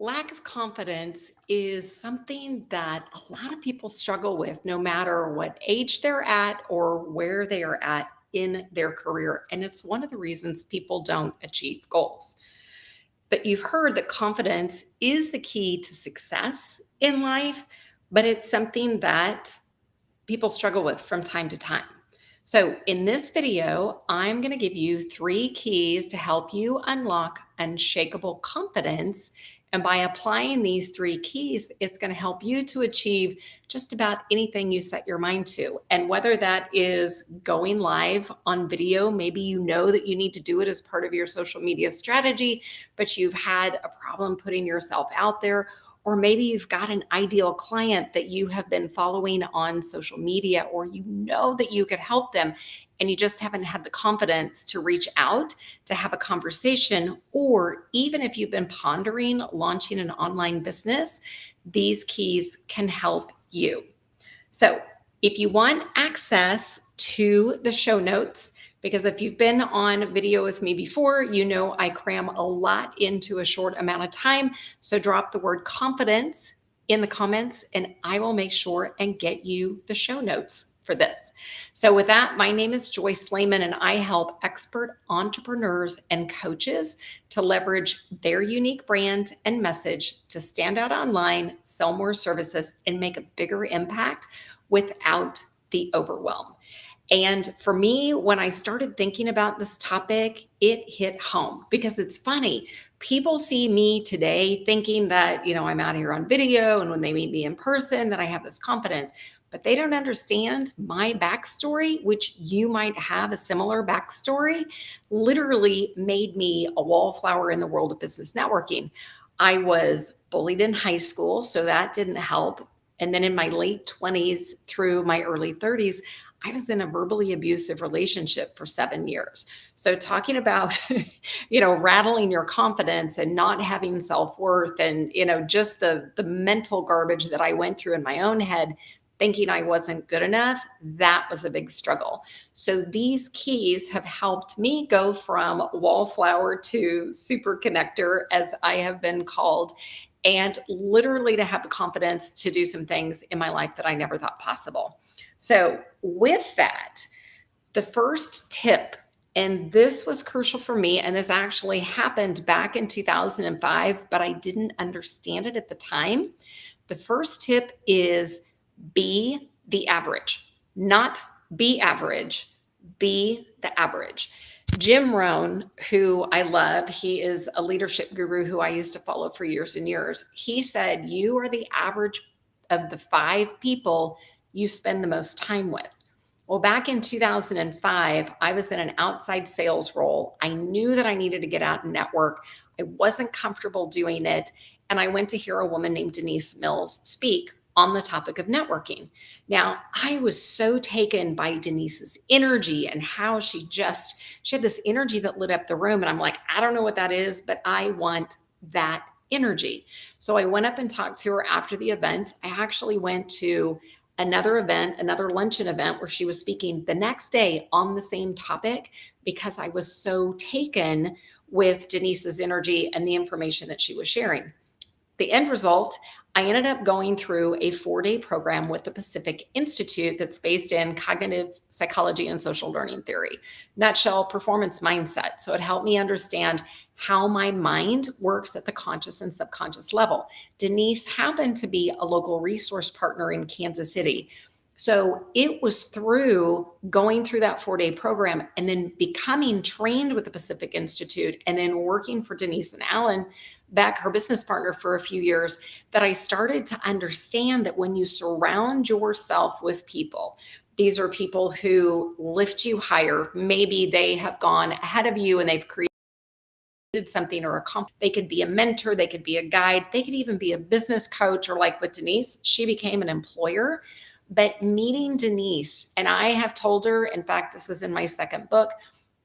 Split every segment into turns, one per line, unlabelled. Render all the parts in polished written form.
Lack of confidence is something that a lot of people struggle with no matter what age they're at or where they are at in their career. And it's one of the reasons people don't achieve goals. But you've heard that confidence is the key to success in life, but it's something that people struggle with from time to time. So, in this video, I'm going to give you 3 keys to help you unlock unshakable confidence. And by applying these 3 keys, it's going to help you to achieve just about anything you set your mind to. And whether that is going live on video, maybe you know that you need to do it as part of your social media strategy, but you've had a problem putting yourself out there. Or maybe you've got an ideal client that you have been following on social media, or you know that you could help them and you just haven't had the confidence to reach out to have a conversation. Or even if you've been pondering launching an online business, these keys can help you. So if you want access to the show notes, because if you've been on video with me before, you know I cram a lot into a short amount of time. So drop the word confidence in the comments and I will make sure and get you the show notes for this. So with that, my name is Joyce Lehman and I help expert entrepreneurs and coaches to leverage their unique brand and message to stand out online, sell more services, and make a bigger impact without the overwhelm. And for me, when I started thinking about this topic, it hit home because it's funny. People see me today thinking that, I'm out here on video and when they meet me in person, that I have this confidence, but they don't understand my backstory, which you might have a similar backstory, literally made me a wallflower in the world of business networking. I was bullied in high school, so that didn't help. And then in my late 20s through my early 30s, I was in a verbally abusive relationship for 7 years. So talking about, rattling your confidence and not having self-worth and, just the mental garbage that I went through in my own head, thinking I wasn't good enough, that was a big struggle. So these keys have helped me go from wallflower to super connector, as I have been called, and literally to have the confidence to do some things in my life that I never thought possible. So with that, the first tip, and this was crucial for me, and this actually happened back in 2005, but I didn't understand it at the time. The first tip is be the average, not be average, be the average. Jim Rohn, who I love, he is a leadership guru who I used to follow for years and years. He said, you are the average of the 5 people you spend the most time with. Well, back in 2005, I was in an outside sales role. I knew that I needed to get out and network. I wasn't comfortable doing it. And I went to hear a woman named Denise Mills speak on the topic of networking. Now, I was so taken by Denise's energy and how she had this energy that lit up the room. And I'm like, I don't know what that is, but I want that energy. So I went up and talked to her after the event. I actually went to another event, another luncheon event where she was speaking the next day on the same topic because I was so taken with Denise's energy and the information that she was sharing. The end result, I ended up going through a 4-day program with the Pacific Institute that's based in cognitive psychology and social learning theory. Nutshell, performance mindset. So it helped me understand how my mind works at the conscious and subconscious level. Denise happened to be a local resource partner in Kansas City. So it was through going through that 4-day program and then becoming trained with the Pacific Institute and then working for Denise and Alan, Beck, her business partner, for a few years, that I started to understand that when you surround yourself with people, these are people who lift you higher. Maybe they have gone ahead of you and they've created something or they could be a mentor, they could be a guide, they could even be a business coach, or like with Denise, she became an employer. But meeting Denise, and I have told her, in fact, this is in my second book,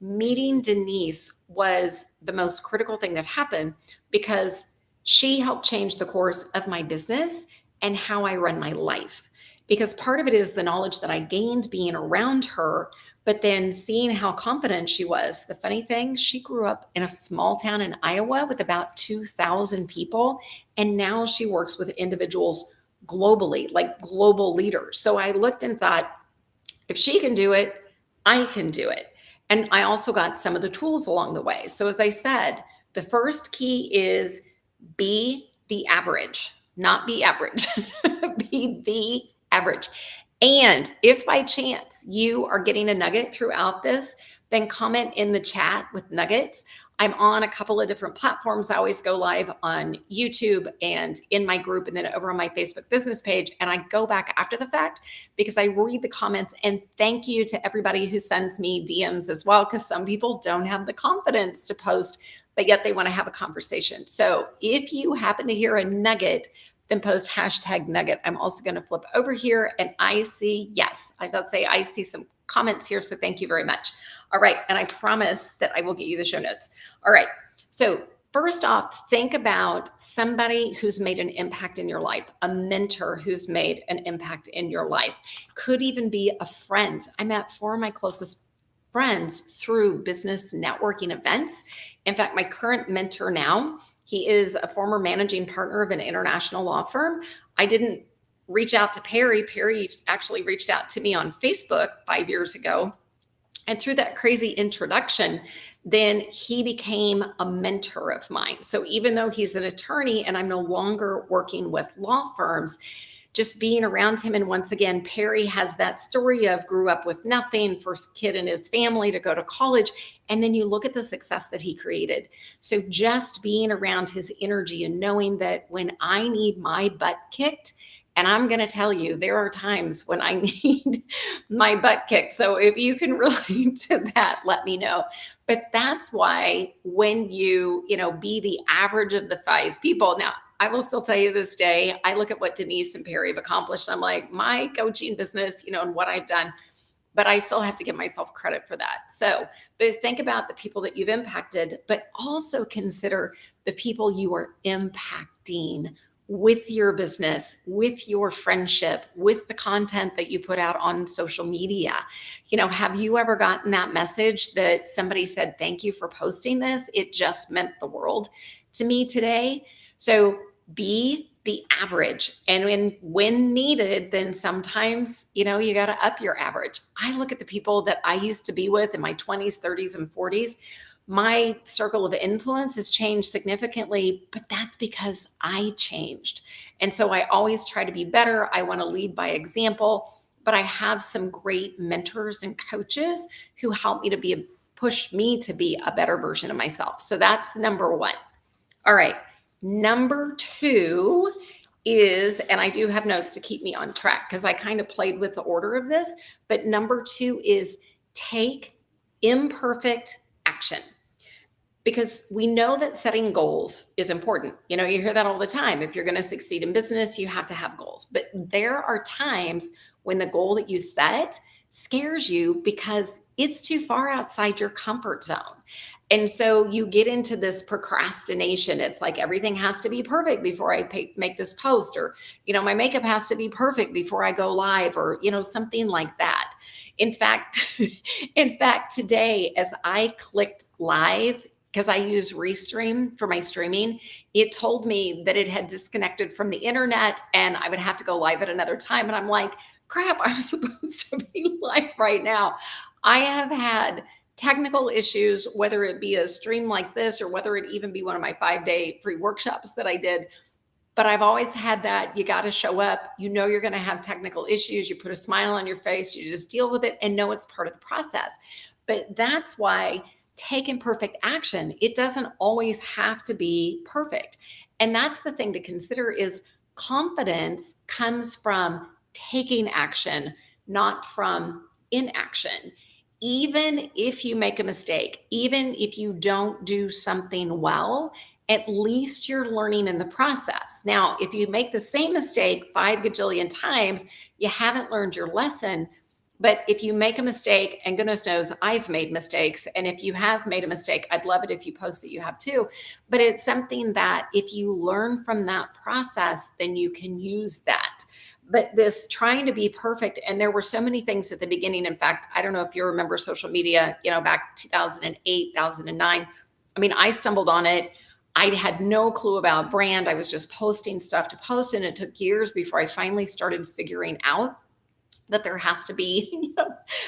meeting Denise was the most critical thing that happened because she helped change the course of my business and how I run my life. because part of it is the knowledge that I gained being around her, but then seeing how confident she was. The funny thing, she grew up in a small town in Iowa with about 2,000 people, and now she works with individuals globally, like global leaders. So I looked and thought, if she can do it, I can do it. And I also got some of the tools along the way. So as I said, the first key is be the average, not be average, be the average. And if by chance you are getting a nugget throughout this, then comment in the chat with nuggets. I'm on a couple of different platforms. I always go live on YouTube and in my group and then over on my Facebook business page. And I go back after the fact because I read the comments, and thank you to everybody who sends me DMs as well, because some people don't have the confidence to post, but yet they want to have a conversation. So if you happen to hear a nugget, then post #nugget. I'm also going to flip over here and I see, yes, I got to say, I see some comments here. So thank you very much. All right. And I promise that I will get you the show notes. All right. So first off, think about somebody who's made an impact in your life, a mentor who's made an impact in your life. Could even be a friend. I met 4 of my closest friends through business networking events. In fact, my current mentor now, he is a former managing partner of an international law firm. I didn't reach out to Perry. Perry actually reached out to me on Facebook 5 years ago. And through that crazy introduction, then he became a mentor of mine. So even though he's an attorney and I'm no longer working with law firms, just being around him. And once again, Perry has that story of grew up with nothing, first kid in his family to go to college. And then you look at the success that he created. So just being around his energy and knowing that when I need my butt kicked, and I'm going to tell you, there are times when I need my butt kicked. So if you can relate to that, let me know. But that's why when you be the average of the 5 people. Now, I will still tell you this day, I look at what Denise and Perry have accomplished. I'm like, my coaching business, and what I've done, but I still have to give myself credit for that. So, but think about the people that you've impacted, but also consider the people you are impacting with your business, with your friendship, with the content that you put out on social media. Have you ever gotten that message that somebody said, thank you for posting this? It just meant the world to me today. So be the average. And when needed, then sometimes, you got to up your average. I look at the people that I used to be with in my 20s, 30s, and 40s. My circle of influence has changed significantly, but that's because I changed. And so I always try to be better. I want to lead by example, but I have some great mentors and coaches who help me to push me to be a better version of myself. So that's number 1. All right. Number 2 is, and I do have notes to keep me on track because I kind of played with the order of this, but number 2 is take imperfect action. Because we know that setting goals is important. You hear that all the time. If you're going to succeed in business, you have to have goals. But there are times when the goal that you set scares you because it's too far outside your comfort zone. And so you get into this procrastination. It's like everything has to be perfect before I make this post, or, my makeup has to be perfect before I go live, or, something like that. In fact, today, as I clicked live, because I use Restream for my streaming, it told me that it had disconnected from the internet and I would have to go live at another time. And I'm like, crap, I'm supposed to be live right now. I have had technical issues, whether it be a stream like this or whether it even be one of my 5-day free workshops that I did. But I've always had that. You got to show up. You're going to have technical issues. You put a smile on your face. You just deal with it and know it's part of the process. But that's why take imperfect action. It doesn't always have to be perfect. And that's the thing to consider is confidence comes from taking action, not from inaction. Even if you make a mistake, even if you don't do something well, at least you're learning in the process. Now, if you make the same mistake 5 gajillion times, you haven't learned your lesson. But if you make a mistake, and goodness knows I've made mistakes, and if you have made a mistake, I'd love it if you post that you have too. But it's something that if you learn from that process, then you can use that. But this trying to be perfect, and there were so many things at the beginning. In fact, I don't know if you remember social media, back 2008, 2009. I mean, I stumbled on it. I had no clue about brand. I was just posting stuff to post, and it took years before I finally started figuring out that there has to be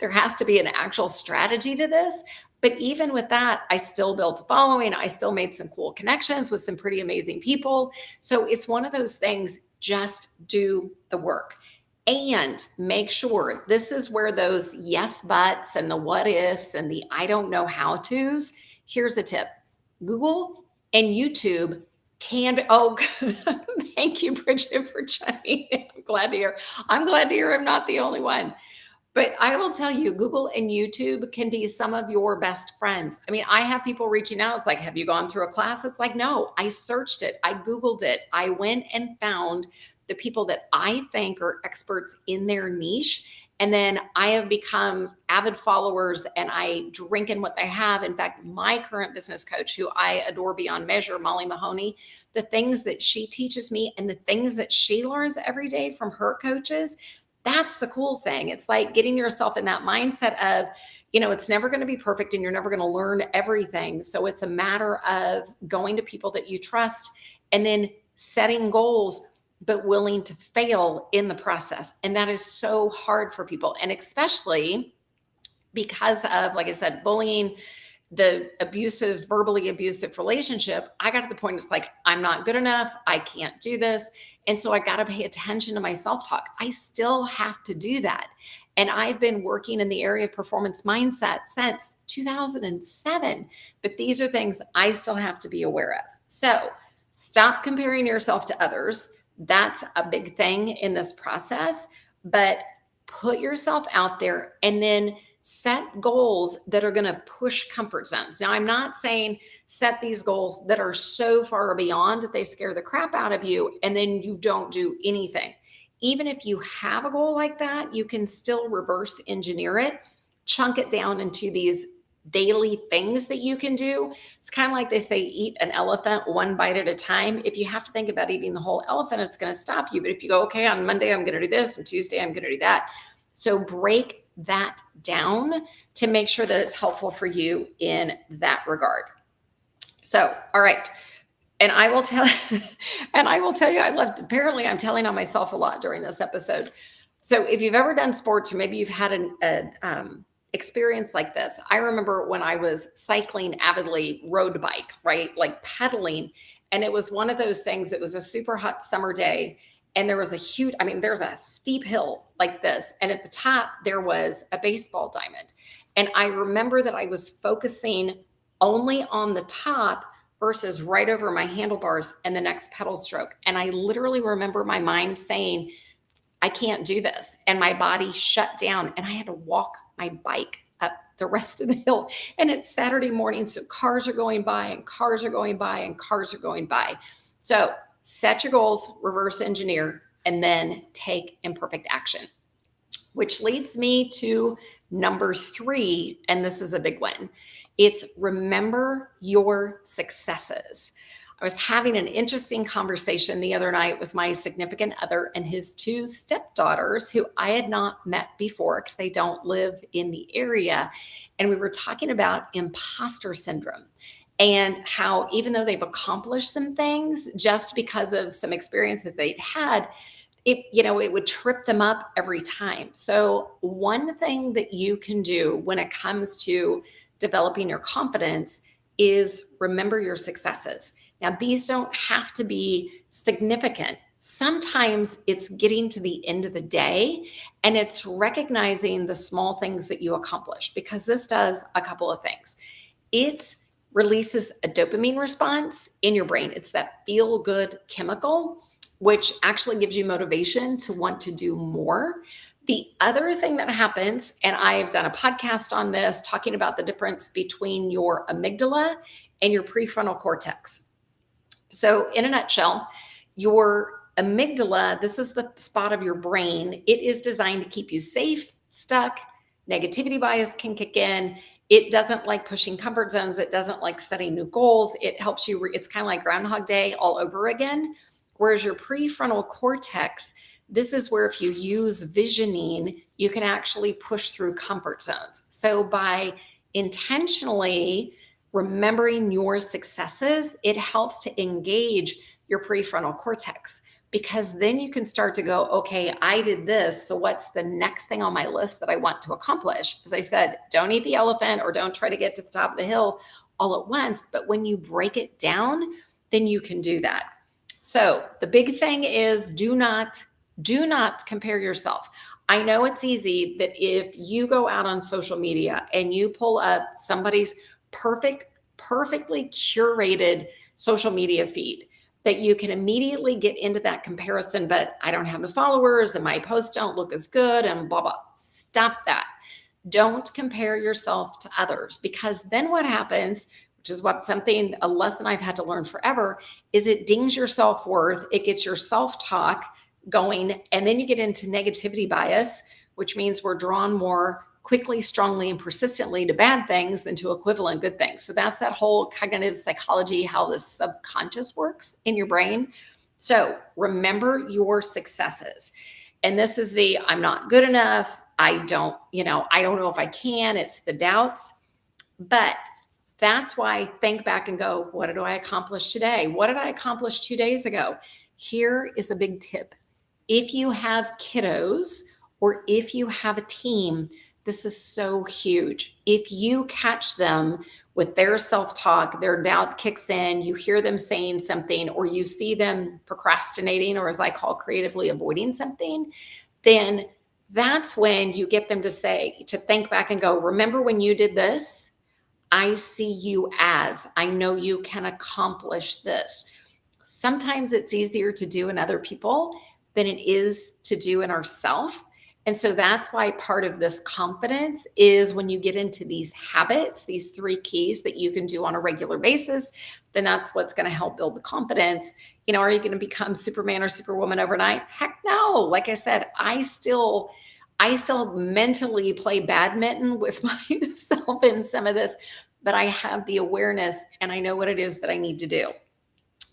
an actual strategy to this. But even with that, I still built a following. I still made some cool connections with some pretty amazing people. So it's one of those things, just do the work. And make sure, this is where those yes buts and the what ifs and the I don't know how to's. Here's a tip. Google and YouTube can be, thank you, Bridget, for chiming in. I'm glad to hear I'm not the only one. But I will tell you, Google and YouTube can be some of your best friends. I mean, I have people reaching out. It's like, have you gone through a class? It's like, no, I searched it. I Googled it. I went and found the people that I think are experts in their niche. And then I have become avid followers, and I drink in what they have. In fact, my current business coach, who I adore beyond measure, Molly Mahoney, the things that she teaches me and the things that she learns every day from her coaches, that's the cool thing. It's like getting yourself in that mindset of, it's never going to be perfect and you're never going to learn everything. So it's a matter of going to people that you trust and then setting goals, but willing to fail in the process. And that is so hard for people. And especially because of, like I said, bullying, the verbally abusive relationship, I got to the point, it's like, I'm not good enough. I can't do this. And so I got to pay attention to my self-talk. I still have to do that. And I've been working in the area of performance mindset since 2007. But these are things I still have to be aware of. So stop comparing yourself to others. That's a big thing in this process. But put yourself out there and then set goals that are going to push comfort zones. Now, I'm not saying set these goals that are so far beyond that they scare the crap out of you and then you don't do anything. Even if you have a goal like that, you can still reverse engineer it, chunk it down into these daily things that you can do. It's kind of like they say, eat an elephant one bite at a time. If you have to think about eating the whole elephant, it's going to stop you. But if you go, okay, on Monday, I'm going to do this, and Tuesday, I'm going to do that. So break that down to make sure that it's helpful for you in that regard. So, all right. And I will tell you, apparently I'm telling on myself a lot during this episode. So if you've ever done sports, or maybe you've had an experience like this, I remember when I was cycling avidly, road bike, right? Like pedaling. And it was one of those things, it was a super hot summer day. And there was there's a steep hill like this. And at the top, there was a baseball diamond. And I remember that I was focusing only on the top versus right over my handlebars and the next pedal stroke. And I literally remember my mind saying, I can't do this. And my body shut down and I had to walk my bike up the rest of the hill. And it's Saturday morning. So cars are going by and cars are going by and cars are going by. So set your goals, reverse engineer, and then take imperfect action, which leads me to number 3. And this is a big one. It's remember your successes. I was having an interesting conversation the other night with my significant other and his 2 stepdaughters, who I had not met before because they don't live in the area. And we were talking about imposter syndrome. And how even though they've accomplished some things just because of some experiences they'd had, it would trip them up every time. So one thing that you can do when it comes to developing your confidence is remember your successes. Now, these don't have to be significant. Sometimes it's getting to the end of the day and it's recognizing the small things that you accomplished, because this does a couple of things. It releases a dopamine response in your brain. It's that feel-good chemical, which actually gives you motivation to want to do more. The other thing that happens, and I've done a podcast on this, talking about the difference between your amygdala and your prefrontal cortex. So in a nutshell, your amygdala, this is the spot of your brain. It is designed to keep you safe, stuck. Negativity bias can kick in. It doesn't like pushing comfort zones. It doesn't like setting new goals. It helps you. It's kind of like Groundhog Day all over again. Whereas your prefrontal cortex, this is where if you use visioning, you can actually push through comfort zones. So by intentionally remembering your successes, it helps to engage your prefrontal cortex, because then you can start to go, okay, I did this. So what's the next thing on my list that I want to accomplish? As I said, don't eat the elephant or don't try to get to the top of the hill all at once. But when you break it down, then you can do that. So the big thing is do not compare yourself. I know it's easy that if you go out on social media and you pull up somebody's perfectly curated social media feed, that you can immediately get into that comparison, but I don't have the followers and my posts don't look as good and blah, blah. Stop that. Don't compare yourself to others, because then what happens, which is a lesson I've had to learn forever, is it dings your self-worth. It gets your self-talk going. And then you get into negativity bias, which means we're drawn more quickly, strongly, and persistently to bad things than to equivalent good things. So that's that whole cognitive psychology, how the subconscious works in your brain. So remember your successes. And this is I'm not good enough. I don't know if I can. It's the doubts. But that's why think back and go, what did I accomplish today? What did I accomplish 2 days ago? Here is a big tip. If you have kiddos or if you have a team, this is so huge. If you catch them with their self-talk, their doubt kicks in, you hear them saying something, or you see them procrastinating, or as I call creatively avoiding something, then that's when you get them to think back and go, remember when you did this? I see you as, I know you can accomplish this. Sometimes it's easier to do in other people than it is to do in ourselves. And so that's why part of this confidence is when you get into these habits, these 3 keys that you can do on a regular basis, then that's what's going to help build the confidence. Are you going to become Superman or Superwoman overnight? Heck no. Like I said, I still mentally play badminton with myself in some of this, but I have the awareness and I know what it is that I need to do.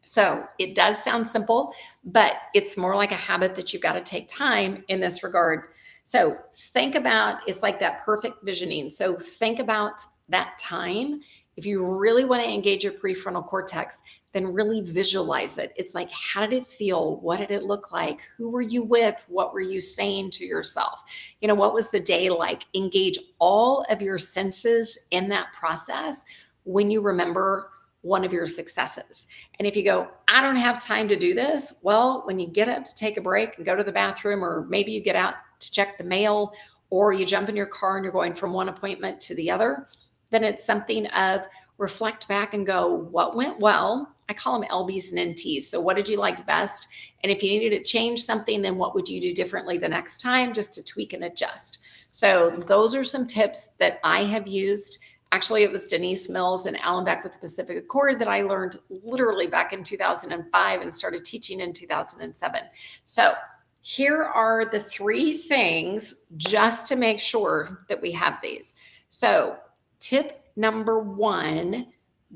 So it does sound simple, but it's more like a habit that you've got to take time in this regard. So think about, it's like that perfect visioning. So think about that time. If you really want to engage your prefrontal cortex, then really visualize it. It's like, how did it feel? What did it look like? Who were you with? What were you saying to yourself? What was the day like? Engage all of your senses in that process when you remember one of your successes. And if you go, I don't have time to do this, well, when you get up to take a break and go to the bathroom, or maybe you get out to check the mail, or you jump in your car and you're going from one appointment to the other, then it's something of reflect back and go, what went well? I call them LBs and NTs. So what did you like best? And if you needed to change something, then what would you do differently the next time, just to tweak and adjust? So those are some tips that I have used. Actually, it was Denise Mills and Alan Beck with the Pacific Accord that I learned literally back in 2005 and started teaching in 2007. So here are the 3 things just to make sure that we have these. So tip number 1,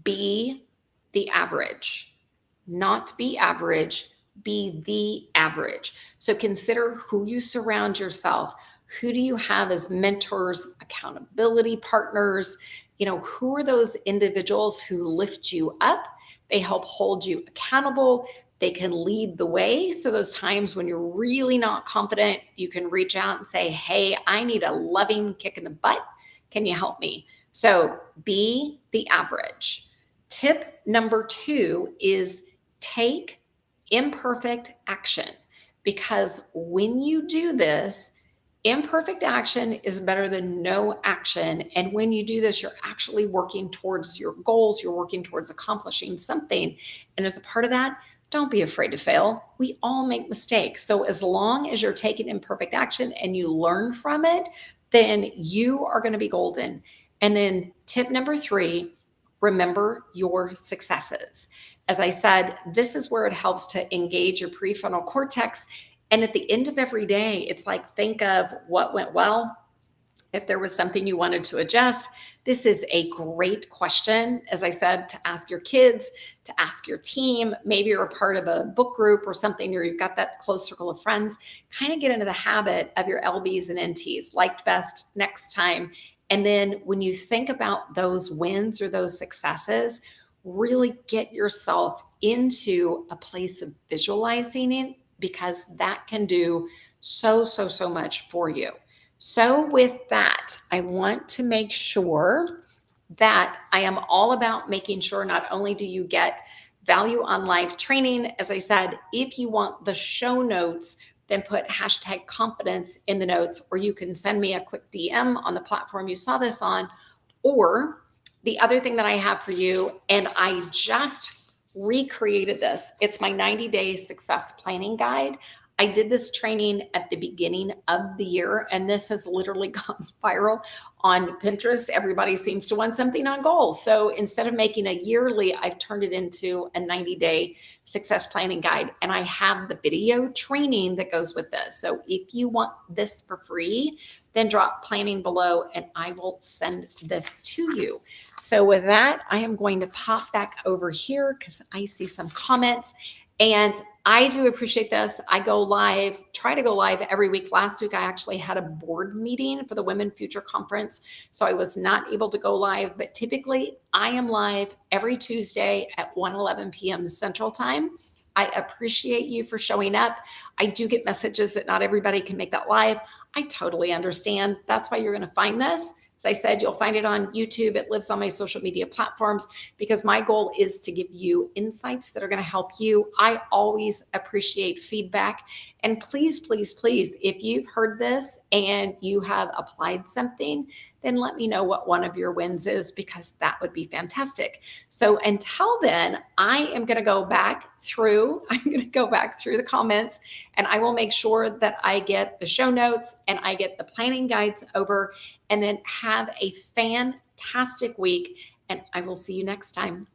be the average. Not be average, be the average. So consider who you surround yourself. Who do you have as mentors, accountability partners? Who are those individuals who lift you up? They help hold you accountable. They can lead the way. So those times when you're really not confident, you can reach out and say, hey, I need a loving kick in the butt. Can you help me? So be the average. Tip number 2 is take imperfect action, because when you do this, imperfect action is better than no action. And when you do this, you're actually working towards your goals. You're working towards accomplishing something. And as a part of that, don't be afraid to fail. We all make mistakes. So as long as you're taking imperfect action and you learn from it, then you are going to be golden. And then tip number 3, remember your successes. As I said, this is where it helps to engage your prefrontal cortex. And at the end of every day, it's like, think of what went well, If there was something you wanted to adjust, this is a great question, as I said, to ask your kids, to ask your team. Maybe you're a part of a book group or something, or you've got that close circle of friends. Kind of get into the habit of your LBs and NTs, liked best, next time. And then when you think about those wins or those successes, really get yourself into a place of visualizing it, because that can do so much for you. So with that, I want to make sure that I am all about making sure not only do you get value on live training, as I said, if you want the show notes, then put hashtag confidence in the notes, or you can send me a quick DM on the platform you saw this on. Or the other thing that I have for you, and I just recreated this, it's my 90-day success planning guide. I did this training at the beginning of the year, and this has literally gone viral on Pinterest. Everybody seems to want something on goals. So instead of making a yearly, I've turned it into a 90-day success planning guide. And I have the video training that goes with this. So if you want this for free, then drop planning below and I will send this to you. So with that, I am going to pop back over here because I see some comments. And I do appreciate this. I go live, try to go live every week. Last week, I actually had a board meeting for the Women Future Conference, so I was not able to go live. But typically, I am live every Tuesday at 1:11 p.m. Central Time. I appreciate you for showing up. I do get messages that not everybody can make that live. I totally understand. That's why you're going to find this. As I said, you'll find it on YouTube. It lives on my social media platforms because my goal is to give you insights that are going to help you. I always appreciate feedback. And please, if you've heard this and you have applied something, then let me know what one of your wins is, because that would be fantastic. So until then, I'm going to go back through the comments, and I will make sure that I get the show notes and I get the planning guides over, and then have a fantastic week. And I will see you next time.